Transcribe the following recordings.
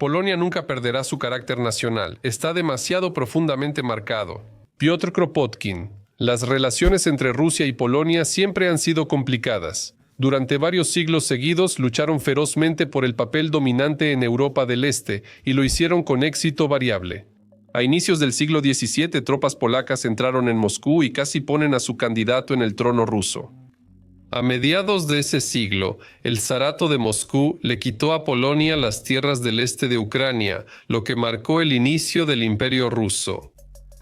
Polonia nunca perderá su carácter nacional, está demasiado profundamente marcado. Piotr Kropotkin. Las relaciones entre Rusia y Polonia siempre han sido complicadas. Durante varios siglos seguidos lucharon ferozmente por el papel dominante en Europa del Este y lo hicieron con éxito variable. A inicios del siglo XVII, tropas polacas entraron en Moscú y casi ponen a su candidato en el trono ruso. A mediados de ese siglo, el zarato de Moscú le quitó a Polonia las tierras del este de Ucrania, lo que marcó el inicio del Imperio ruso.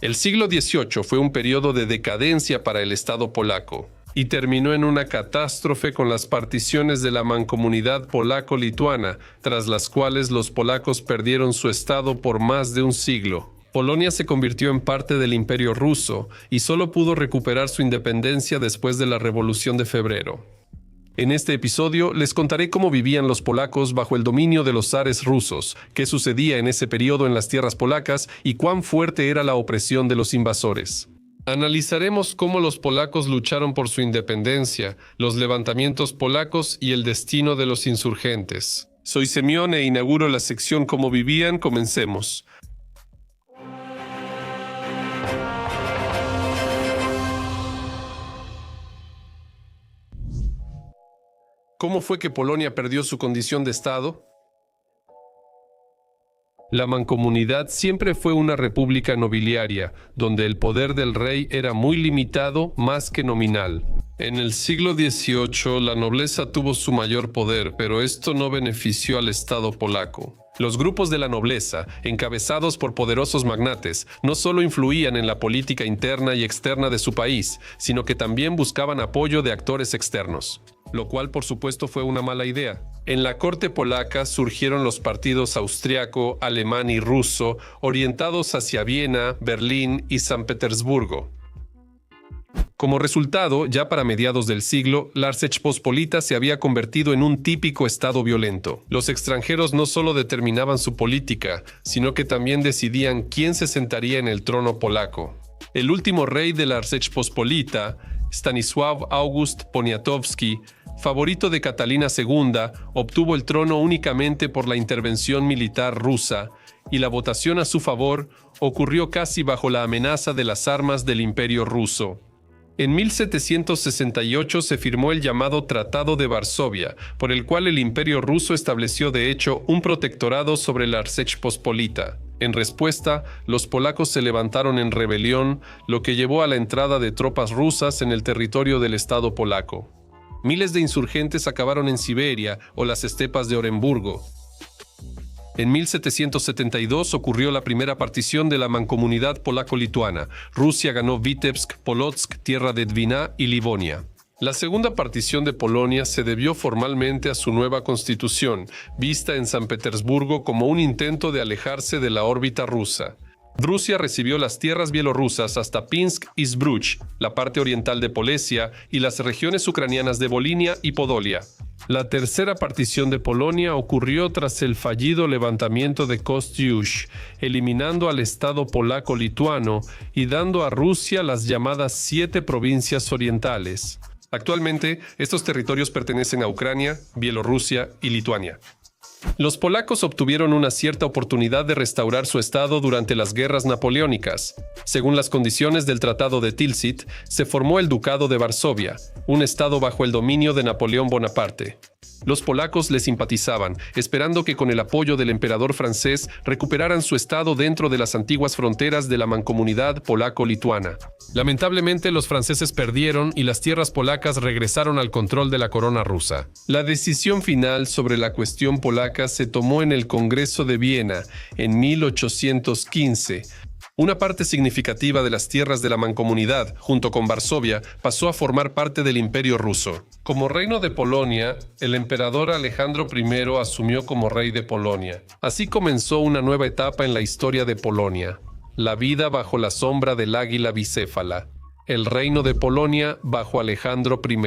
El siglo XVIII fue un periodo de decadencia para el Estado polaco y terminó en una catástrofe con las particiones de la mancomunidad polaco-lituana, tras las cuales los polacos perdieron su estado por más de un siglo. Polonia se convirtió en parte del Imperio ruso y solo pudo recuperar su independencia después de la Revolución de Febrero. En este episodio les contaré cómo vivían los polacos bajo el dominio de los zares rusos, qué sucedía en ese periodo en las tierras polacas y cuán fuerte era la opresión de los invasores. Analizaremos cómo los polacos lucharon por su independencia, los levantamientos polacos y el destino de los insurgentes. Soy Semyon e inauguro la sección Cómo vivían. Comencemos. ¿Cómo fue que Polonia perdió su condición de Estado? La mancomunidad siempre fue una república nobiliaria, donde el poder del rey era muy limitado más que nominal. En el siglo XVIII, la nobleza tuvo su mayor poder, pero esto no benefició al Estado polaco. Los grupos de la nobleza, encabezados por poderosos magnates, no solo influían en la política interna y externa de su país, sino que también buscaban apoyo de actores externos, lo cual por supuesto fue una mala idea. En la corte polaca surgieron los partidos austriaco, alemán y ruso, orientados hacia Viena, Berlín y San Petersburgo. Como resultado, ya para mediados del siglo, la Rzeczpospolita se había convertido en un típico estado violento. Los extranjeros no solo determinaban su política, sino que también decidían quién se sentaría en el trono polaco. El último rey de la Rzeczpospolita, Stanisław August Poniatowski, favorito de Catalina II, obtuvo el trono únicamente por la intervención militar rusa, y la votación a su favor ocurrió casi bajo la amenaza de las armas del Imperio ruso. En 1768 se firmó el llamado Tratado de Varsovia, por el cual el Imperio ruso estableció de hecho un protectorado sobre la Rzeczpospolita. En respuesta, los polacos se levantaron en rebelión, lo que llevó a la entrada de tropas rusas en el territorio del Estado polaco. Miles de insurgentes acabaron en Siberia o las estepas de Oremburgo. En 1772 ocurrió la primera partición de la mancomunidad polaco-lituana. Rusia ganó Vitebsk, Polotsk, tierra de Dwina y Livonia. La segunda partición de Polonia se debió formalmente a su nueva constitución, vista en San Petersburgo como un intento de alejarse de la órbita rusa. Rusia recibió las tierras bielorrusas hasta Pinsk y Zbruch, la parte oriental de Polesia y las regiones ucranianas de Volinia y Podolia. La tercera partición de Polonia ocurrió tras el fallido levantamiento de Kościuszko, eliminando al Estado polaco-lituano y dando a Rusia las llamadas 7 provincias orientales. Actualmente, estos territorios pertenecen a Ucrania, Bielorrusia y Lituania. Los polacos obtuvieron una cierta oportunidad de restaurar su estado durante las guerras napoleónicas. Según las condiciones del Tratado de Tilsit, se formó el Ducado de Varsovia, un estado bajo el dominio de Napoleón Bonaparte. Los polacos le simpatizaban, esperando que con el apoyo del emperador francés recuperaran su estado dentro de las antiguas fronteras de la mancomunidad polaco-lituana. Lamentablemente, los franceses perdieron y las tierras polacas regresaron al control de la corona rusa. La decisión final sobre la cuestión polaca se tomó en el Congreso de Viena en 1815. Una parte significativa de las tierras de la mancomunidad, junto con Varsovia, pasó a formar parte del Imperio ruso. Como reino de Polonia, el emperador Alejandro I asumió como rey de Polonia. Así comenzó una nueva etapa en la historia de Polonia. La vida bajo la sombra del águila bicéfala. El reino de Polonia bajo Alejandro I.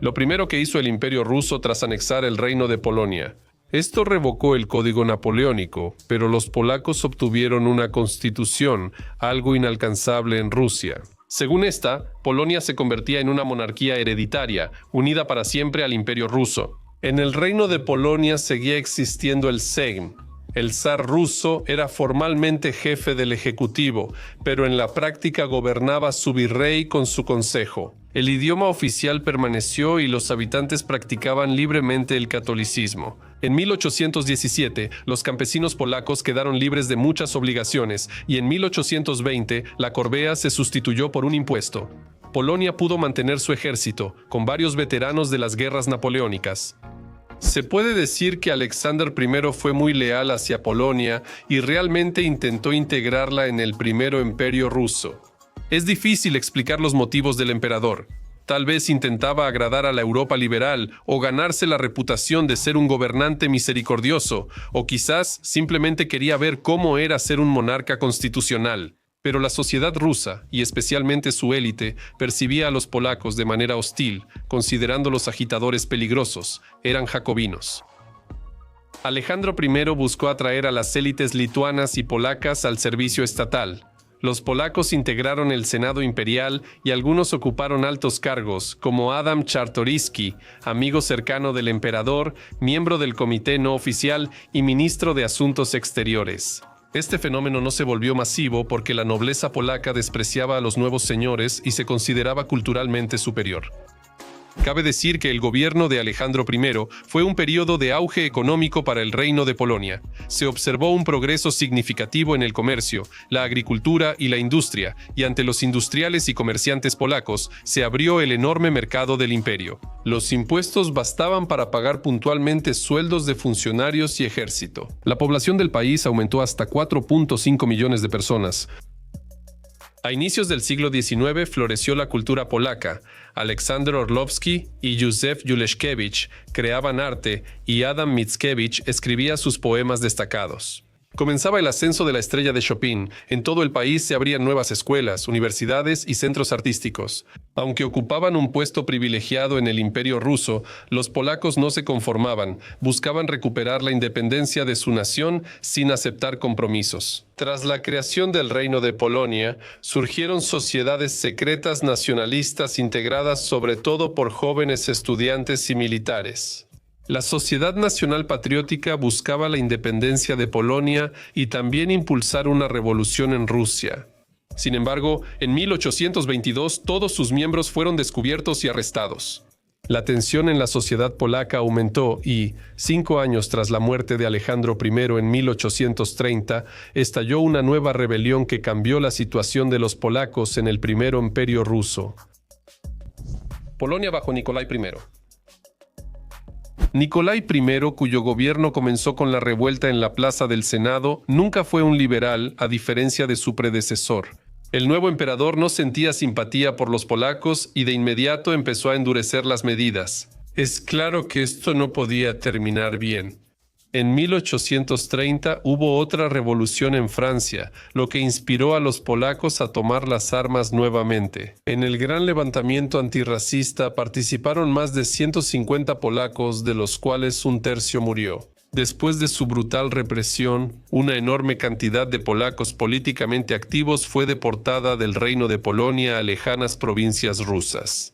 Lo primero que hizo el Imperio ruso tras anexar el reino de Polonia. Esto revocó el Código Napoleónico, pero los polacos obtuvieron una constitución, algo inalcanzable en Rusia. Según esta, Polonia se convertía en una monarquía hereditaria, unida para siempre al Imperio ruso. En el Reino de Polonia seguía existiendo el Sejm. El zar ruso era formalmente jefe del ejecutivo, pero en la práctica gobernaba su virrey con su consejo. El idioma oficial permaneció y los habitantes practicaban libremente el catolicismo. En 1817, los campesinos polacos quedaron libres de muchas obligaciones y en 1820 la corvea se sustituyó por un impuesto. Polonia pudo mantener su ejército, con varios veteranos de las guerras napoleónicas. Se puede decir que Alexander I fue muy leal hacia Polonia y realmente intentó integrarla en el Primero Imperio ruso. Es difícil explicar los motivos del emperador. Tal vez intentaba agradar a la Europa liberal o ganarse la reputación de ser un gobernante misericordioso, o quizás simplemente quería ver cómo era ser un monarca constitucional. Pero la sociedad rusa, y especialmente su élite, percibía a los polacos de manera hostil, considerándolos agitadores peligrosos. Eran jacobinos. Alejandro I buscó atraer a las élites lituanas y polacas al servicio estatal. Los polacos integraron el Senado imperial y algunos ocuparon altos cargos, como Adam Czartoryski, amigo cercano del emperador, miembro del comité no oficial y ministro de Asuntos Exteriores. Este fenómeno no se volvió masivo porque la nobleza polaca despreciaba a los nuevos señores y se consideraba culturalmente superior. Cabe decir que el gobierno de Alejandro I fue un periodo de auge económico para el Reino de Polonia. Se observó un progreso significativo en el comercio, la agricultura y la industria, y ante los industriales y comerciantes polacos se abrió el enorme mercado del imperio. Los impuestos bastaban para pagar puntualmente sueldos de funcionarios y ejército. La población del país aumentó hasta 4.5 millones de personas. A inicios del siglo XIX floreció la cultura polaca. Aleksander Orlowski y Józef Juleszkiewicz creaban arte y Adam Mickiewicz escribía sus poemas destacados. Comenzaba el ascenso de la estrella de Chopin. En todo el país se abrían nuevas escuelas, universidades y centros artísticos. Aunque ocupaban un puesto privilegiado en el Imperio ruso, los polacos no se conformaban, buscaban recuperar la independencia de su nación sin aceptar compromisos. Tras la creación del Reino de Polonia, surgieron sociedades secretas nacionalistas integradas sobre todo por jóvenes estudiantes y militares. La Sociedad Nacional Patriótica buscaba la independencia de Polonia y también impulsar una revolución en Rusia. Sin embargo, en 1822 todos sus miembros fueron descubiertos y arrestados. La tensión en la sociedad polaca aumentó y, 5 años tras la muerte de Alejandro I en 1830, estalló una nueva rebelión que cambió la situación de los polacos en el Primero Imperio ruso. Polonia bajo Nicolai I. Nicolai I, cuyo gobierno comenzó con la revuelta en la Plaza del Senado, nunca fue un liberal, a diferencia de su predecesor. El nuevo emperador no sentía simpatía por los polacos y de inmediato empezó a endurecer las medidas. Es claro que esto no podía terminar bien. En 1830 hubo otra revolución en Francia, lo que inspiró a los polacos a tomar las armas nuevamente. En el gran levantamiento antirracista participaron más de 150 polacos, de los cuales un tercio murió. Después de su brutal represión, una enorme cantidad de polacos políticamente activos fue deportada del Reino de Polonia a lejanas provincias rusas.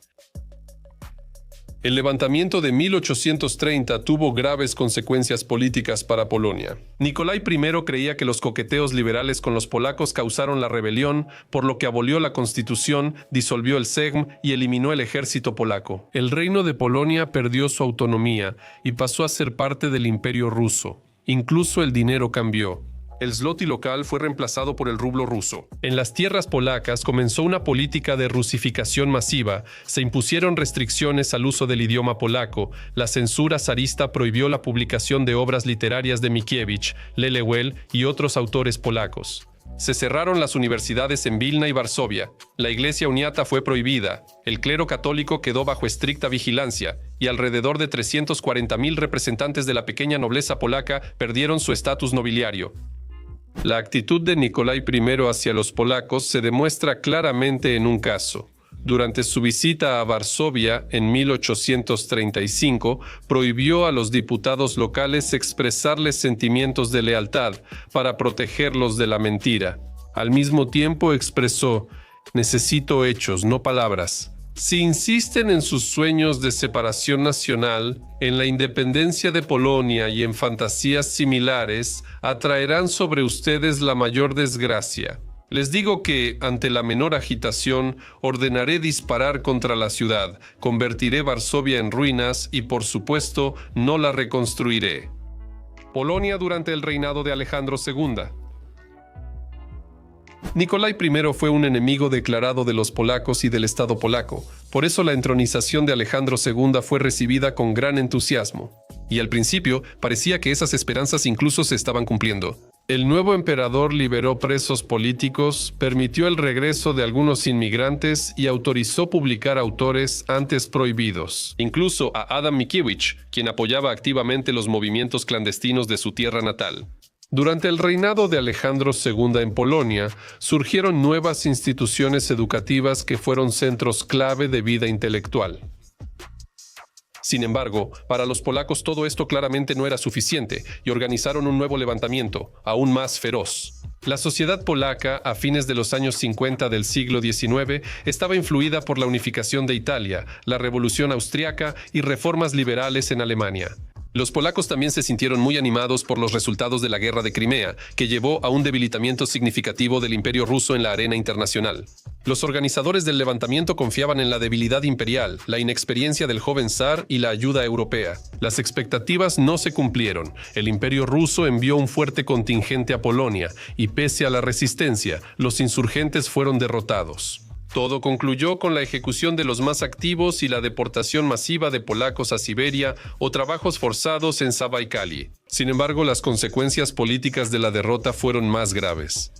El levantamiento de 1830 tuvo graves consecuencias políticas para Polonia. Nicolai I creía que los coqueteos liberales con los polacos causaron la rebelión, por lo que abolió la constitución, disolvió el Sejm y eliminó el ejército polaco. El Reino de Polonia perdió su autonomía y pasó a ser parte del Imperio ruso. Incluso el dinero cambió. El zloty local fue reemplazado por el rublo ruso. En las tierras polacas comenzó una política de rusificación masiva, se impusieron restricciones al uso del idioma polaco, la censura zarista prohibió la publicación de obras literarias de Mickiewicz, Lelewel y otros autores polacos. Se cerraron las universidades en Vilna y Varsovia, la iglesia uniata fue prohibida, el clero católico quedó bajo estricta vigilancia y alrededor de 340.000 representantes de la pequeña nobleza polaca perdieron su estatus nobiliario. La actitud de Nicolai I hacia los polacos se demuestra claramente en un caso. Durante su visita a Varsovia en 1835, prohibió a los diputados locales expresarles sentimientos de lealtad para protegerlos de la mentira. Al mismo tiempo expresó: «Necesito hechos, no palabras». Si insisten en sus sueños de separación nacional, en la independencia de Polonia y en fantasías similares, atraerán sobre ustedes la mayor desgracia. Les digo que, ante la menor agitación, ordenaré disparar contra la ciudad, convertiré Varsovia en ruinas y, por supuesto, no la reconstruiré. Polonia durante el reinado de Alejandro II. Nicolai I fue un enemigo declarado de los polacos y del Estado polaco. Por eso la entronización de Alejandro II fue recibida con gran entusiasmo. Y al principio parecía que esas esperanzas incluso se estaban cumpliendo. El nuevo emperador liberó presos políticos, permitió el regreso de algunos inmigrantes y autorizó publicar autores antes prohibidos, incluso a Adam Mickiewicz, quien apoyaba activamente los movimientos clandestinos de su tierra natal. Durante el reinado de Alejandro II en Polonia, surgieron nuevas instituciones educativas que fueron centros clave de vida intelectual. Sin embargo, para los polacos todo esto claramente no era suficiente y organizaron un nuevo levantamiento, aún más feroz. La sociedad polaca, a fines de los años 50 del siglo XIX, estaba influida por la unificación de Italia, la Revolución Austriaca y reformas liberales en Alemania. Los polacos también se sintieron muy animados por los resultados de la Guerra de Crimea, que llevó a un debilitamiento significativo del Imperio ruso en la arena internacional. Los organizadores del levantamiento confiaban en la debilidad imperial, la inexperiencia del joven zar y la ayuda europea. Las expectativas no se cumplieron. El Imperio ruso envió un fuerte contingente a Polonia, y pese a la resistencia, los insurgentes fueron derrotados. Todo concluyó con la ejecución de los más activos y la deportación masiva de polacos a Siberia o trabajos forzados en Zabaikali. Sin embargo, las consecuencias políticas de la derrota fueron más graves.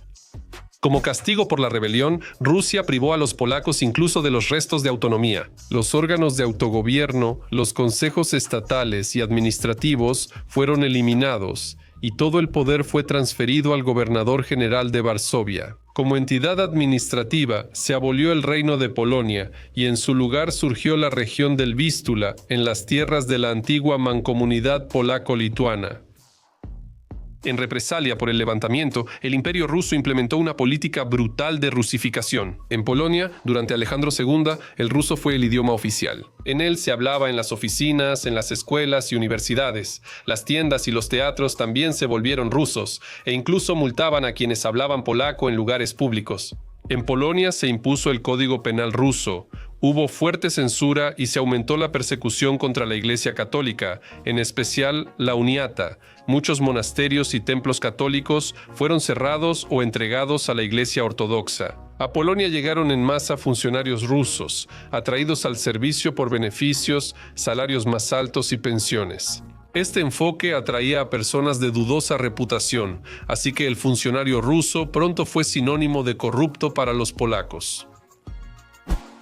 Como castigo por la rebelión, Rusia privó a los polacos incluso de los restos de autonomía. Los órganos de autogobierno, los consejos estatales y administrativos fueron eliminados, y todo el poder fue transferido al gobernador general de Varsovia. Como entidad administrativa, se abolió el reino de Polonia y en su lugar surgió la región del Vístula, en las tierras de la antigua mancomunidad polaco-lituana. En represalia por el levantamiento, el Imperio ruso implementó una política brutal de rusificación. En Polonia, durante Alejandro II, el ruso fue el idioma oficial. En él se hablaba en las oficinas, en las escuelas y universidades. Las tiendas y los teatros también se volvieron rusos, e incluso multaban a quienes hablaban polaco en lugares públicos. En Polonia se impuso el Código Penal ruso. Hubo fuerte censura y se aumentó la persecución contra la Iglesia Católica, en especial la Uniata. Muchos monasterios y templos católicos fueron cerrados o entregados a la Iglesia Ortodoxa. A Polonia llegaron en masa funcionarios rusos, atraídos al servicio por beneficios, salarios más altos y pensiones. Este enfoque atraía a personas de dudosa reputación, así que el funcionario ruso pronto fue sinónimo de corrupto para los polacos.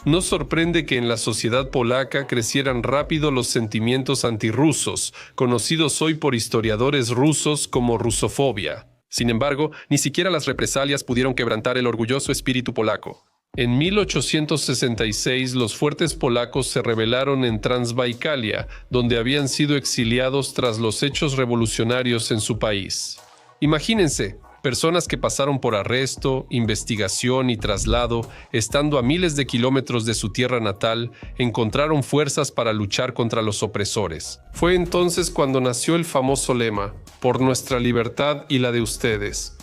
No sorprende que en la sociedad polaca crecieran rápido los sentimientos antirrusos, conocidos hoy por historiadores rusos como rusofobia. Sin embargo, ni siquiera las represalias pudieron quebrantar el orgulloso espíritu polaco. En 1866, los fuertes polacos se rebelaron en Transbaikalia, donde habían sido exiliados tras los hechos revolucionarios en su país. Imagínense, personas que pasaron por arresto, investigación y traslado, estando a miles de kilómetros de su tierra natal, encontraron fuerzas para luchar contra los opresores. Fue entonces cuando nació el famoso lema, por nuestra libertad y la de ustedes.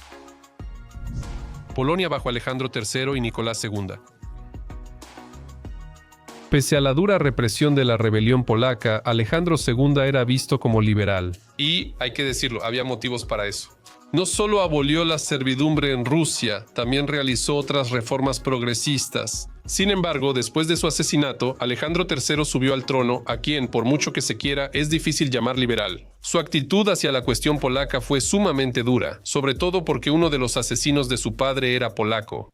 Polonia bajo Alejandro III y Nicolás II. Pese a la dura represión de la rebelión polaca, Alejandro II era visto como liberal. Y, hay que decirlo, había motivos para eso. No solo abolió la servidumbre en Rusia, también realizó otras reformas progresistas. Sin embargo, después de su asesinato, Alejandro III subió al trono, a quien, por mucho que se quiera, es difícil llamar liberal. Su actitud hacia la cuestión polaca fue sumamente dura, sobre todo porque uno de los asesinos de su padre era polaco.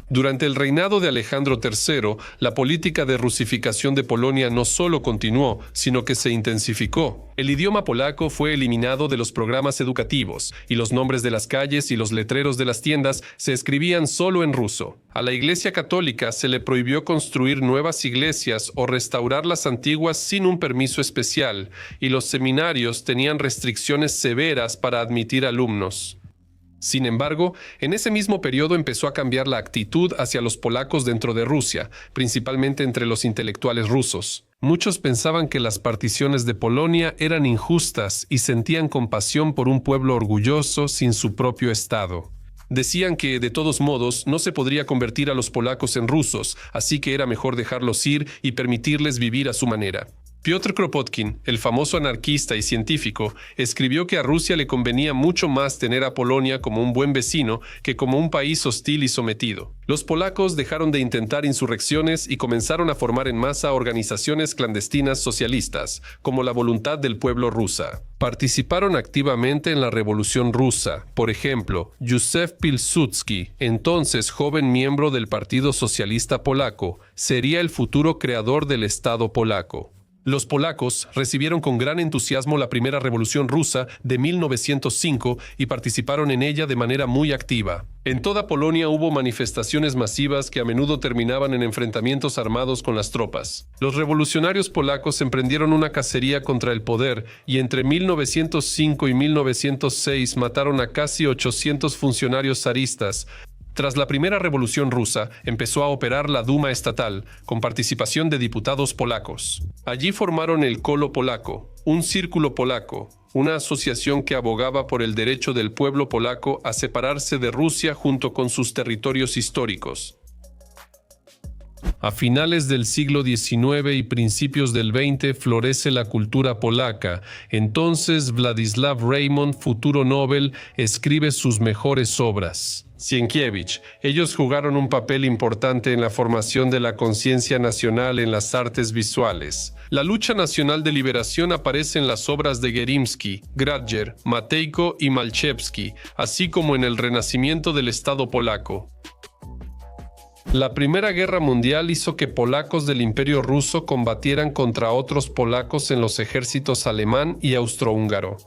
Durante el reinado de Alejandro III, la política de rusificación de Polonia no solo continuó, sino que se intensificó. El idioma polaco fue eliminado de los programas educativos, y los nombres de las calles y los letreros de las tiendas se escribían solo en ruso. A la Iglesia Católica se le prohibió construir nuevas iglesias o restaurar las antiguas sin un permiso especial, y los seminarios tenían restricciones severas para admitir alumnos. Sin embargo, en ese mismo periodo empezó a cambiar la actitud hacia los polacos dentro de Rusia, principalmente entre los intelectuales rusos. Muchos pensaban que las particiones de Polonia eran injustas y sentían compasión por un pueblo orgulloso sin su propio Estado. Decían que, de todos modos, no se podría convertir a los polacos en rusos, así que era mejor dejarlos ir y permitirles vivir a su manera. Piotr Kropotkin, el famoso anarquista y científico, escribió que a Rusia le convenía mucho más tener a Polonia como un buen vecino que como un país hostil y sometido. Los polacos dejaron de intentar insurrecciones y comenzaron a formar en masa organizaciones clandestinas socialistas, como la Voluntad del Pueblo rusa. Participaron activamente en la Revolución Rusa. Por ejemplo, Józef Pilsudski, entonces joven miembro del Partido Socialista Polaco, sería el futuro creador del Estado polaco. Los polacos recibieron con gran entusiasmo la primera Revolución Rusa de 1905 y participaron en ella de manera muy activa. En toda Polonia hubo manifestaciones masivas que a menudo terminaban en enfrentamientos armados con las tropas. Los revolucionarios polacos emprendieron una cacería contra el poder y entre 1905 y 1906 mataron a casi 800 funcionarios zaristas. Tras la primera Revolución Rusa, empezó a operar la Duma estatal, con participación de diputados polacos. Allí formaron el Kolo Polaco, un círculo polaco, una asociación que abogaba por el derecho del pueblo polaco a separarse de Rusia junto con sus territorios históricos. A finales del siglo XIX y principios del XX florece la cultura polaca. Entonces Władysław Reymont, futuro Nobel, escribe sus mejores obras. Sienkiewicz. Ellos jugaron un papel importante en la formación de la conciencia nacional en las artes visuales. La lucha nacional de liberación aparece en las obras de Gierymski, Grudger, Matejko y Malczewski, así como en el renacimiento del Estado polaco. La Primera Guerra Mundial hizo que polacos del Imperio ruso combatieran contra otros polacos en los ejércitos alemán y austrohúngaro.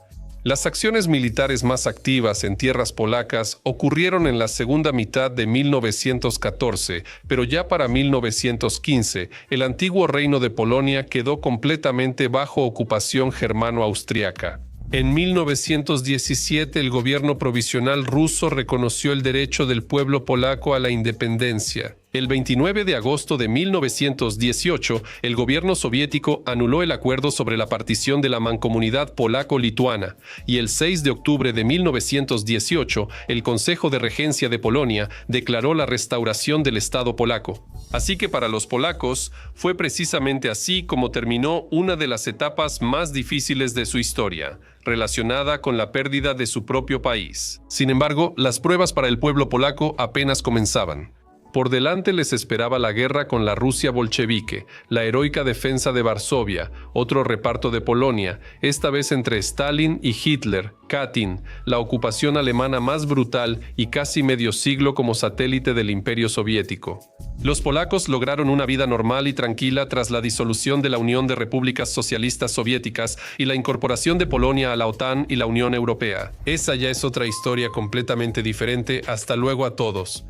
Las acciones militares más activas en tierras polacas ocurrieron en la segunda mitad de 1914, pero ya para 1915, el antiguo reino de Polonia quedó completamente bajo ocupación germano-austriaca. En 1917, el gobierno provisional ruso reconoció el derecho del pueblo polaco a la independencia. El 29 de agosto de 1918, el gobierno soviético anuló el acuerdo sobre la partición de la mancomunidad polaco-lituana, y el 6 de octubre de 1918, el Consejo de Regencia de Polonia declaró la restauración del Estado polaco. Así que para los polacos, fue precisamente así como terminó una de las etapas más difíciles de su historia, relacionada con la pérdida de su propio país. Sin embargo, las pruebas para el pueblo polaco apenas comenzaban. Por delante les esperaba la guerra con la Rusia bolchevique, la heroica defensa de Varsovia, otro reparto de Polonia, esta vez entre Stalin y Hitler, Katyn, la ocupación alemana más brutal y casi medio siglo como satélite del Imperio Soviético. Los polacos lograron una vida normal y tranquila tras la disolución de la Unión de Repúblicas Socialistas Soviéticas y la incorporación de Polonia a la OTAN y la Unión Europea. Esa ya es otra historia completamente diferente. Hasta luego a todos.